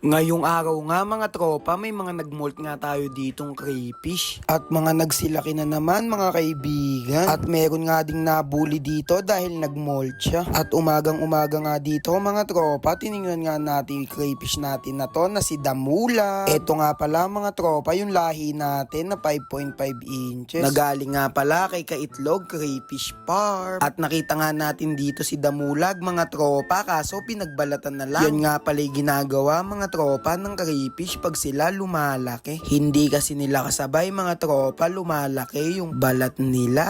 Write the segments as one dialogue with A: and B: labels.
A: Ngayong araw nga mga tropa, may mga nagmolt nga tayo ditong crayfish. At mga nagsilaki na naman mga kaibigan. At meron nga ding nabuli dito dahil nagmolt siya. At umagang umaga nga dito mga tropa, tinignan nga natin yung crayfish natin na to na si Damula. Ito nga pala mga tropa, yung lahi natin na 5.5 inches. Nagaling nga pala kay Kaitlog Crayfish Farm. At nakita nga natin dito si Damulag mga tropa, kaso pinagbalatan na lang. Yan nga pala yung ginagawa mga tropa ng crayfish pag sila lumalaki. Hindi kasi nila kasabay mga tropa, lumalaki yung balat nila.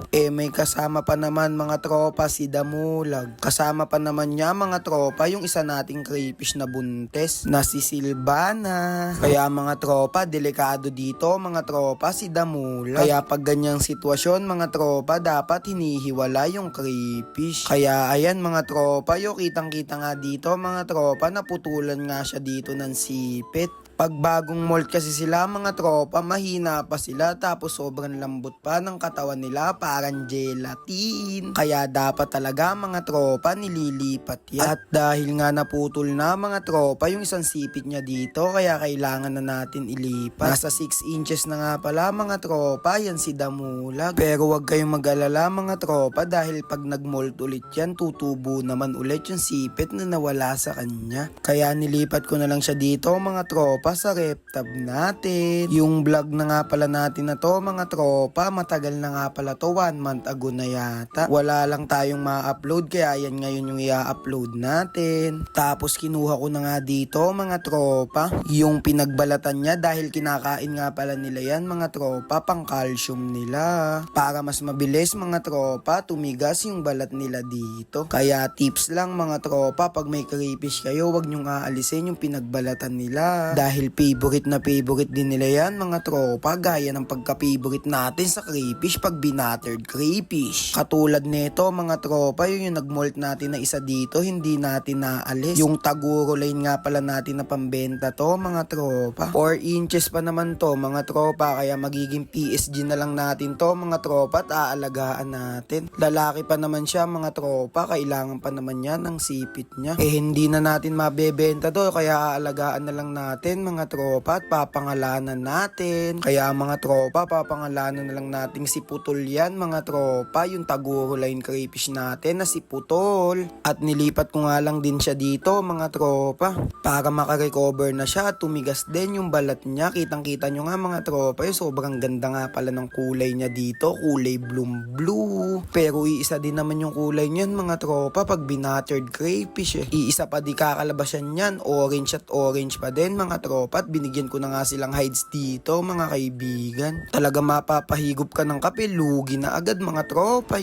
A: May kasama pa naman mga tropa si Damulag. Kasama pa naman niya mga tropa yung isa nating crayfish na buntes na si Silvana. Kaya mga tropa, delikado dito mga tropa si Damulag. Kaya pag ganyang sitwasyon mga tropa, dapat hinihiwala yung crayfish. Kaya ayan mga tropa, yung kitang kita nga dito mga tropa, naputulan nga siya dito ng sipit. Pag bagong molt kasi sila mga tropa, mahina pa sila tapos sobrang lambot pa ng katawan nila, parang gelatin. Kaya dapat talaga mga tropa nililipat yan. At dahil nga naputol na mga tropa yung isang sipit niya dito, kaya kailangan na natin ilipat. Nasa 6 inches na nga pala mga tropa, yan si Damulag. Pero wag kayong mag-alala mga tropa dahil pag nagmolt ulit yan, tutubo naman ulit yung sipit na nawala sa kanya. Kaya nilipat ko na lang siya dito mga tropa sa reptab natin. Yung vlog na nga pala natin na to mga tropa, matagal na nga pala to, 1 month ago na yata. Wala lang tayong ma-upload kaya yan ngayon yung i-upload natin. Tapos kinuha ko na nga dito mga tropa yung pinagbalatan niya dahil kinakain nga pala nila yan mga tropa, pang calcium nila. Para mas mabilis mga tropa, tumigas yung balat nila dito. Kaya tips lang mga tropa, pag may crayfish kayo, wag nyong aalisin yung pinagbalatan nila. Dahil favorite na favorite din nila yan mga tropa, gaya ng pagka-favorite natin sa crayfish pag binuttered crayfish. Katulad nito mga tropa, yung nagmolt natin na isa dito, hindi natin naalis. Yung Taguro line nga pala natin na pambenta to mga tropa. 4 inches pa naman to mga tropa, kaya magiging PSG na lang natin to mga tropa at aalagaan natin. Lalaki pa naman siya mga tropa, kailangan pa naman niya ng sipit niya. Hindi na natin mabebenta to, kaya aalagaan na lang natin mga tropa at papangalanan natin. Kaya mga tropa, papangalanan na lang natin si Putol yan mga tropa, yung Taguro line crayfish natin na si Putol. At nilipat ko nga lang din siya dito mga tropa para makarecover na siya at tumigas din yung balat niya. Kitang kita nyo nga mga tropa, sobrang ganda nga pala ng kulay niya dito, kulay blue. Pero iisa din naman yung kulay niyan mga tropa pag binuttered crayfish Iisa pa di kakalabasan yan, orange at orange pa din mga tropa. At binigyan ko na nga silang hides dito mga kaibigan. Talaga mapapahigop ka ng kape, lugi na agad mga tropa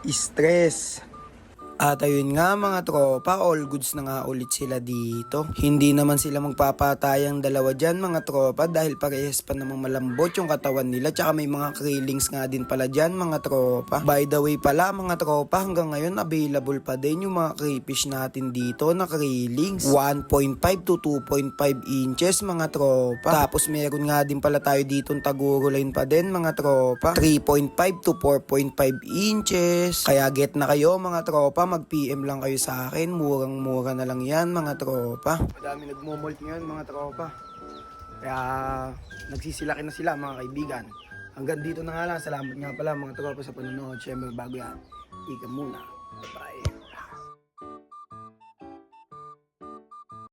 A: Stress. At ayun nga mga tropa, all goods na nga ulit sila dito. Hindi naman sila magpapatayang dalawa dyan mga tropa dahil parehas pa namang malambot yung katawan nila, tsaka may mga krillings nga din pala dyan mga tropa. By the way pala mga tropa, hanggang ngayon available pa din yung mga crayfish natin dito na krillings. 1.5 to 2.5 inches mga tropa. Tapos meron nga din pala tayo dito Taguro line pa din mga tropa, 3.5 to 4.5 inches. Kaya get na kayo mga tropa, mag-PM lang kayo sa akin, murang-mura na lang yan mga tropa. Madami nagmomolt ngayon mga tropa, kaya nagsisilaki na sila mga kaibigan. Hanggang dito na nga lang, salamat nga pala mga tropa sa panonood. Siyempre bago yan, ika muna, bye.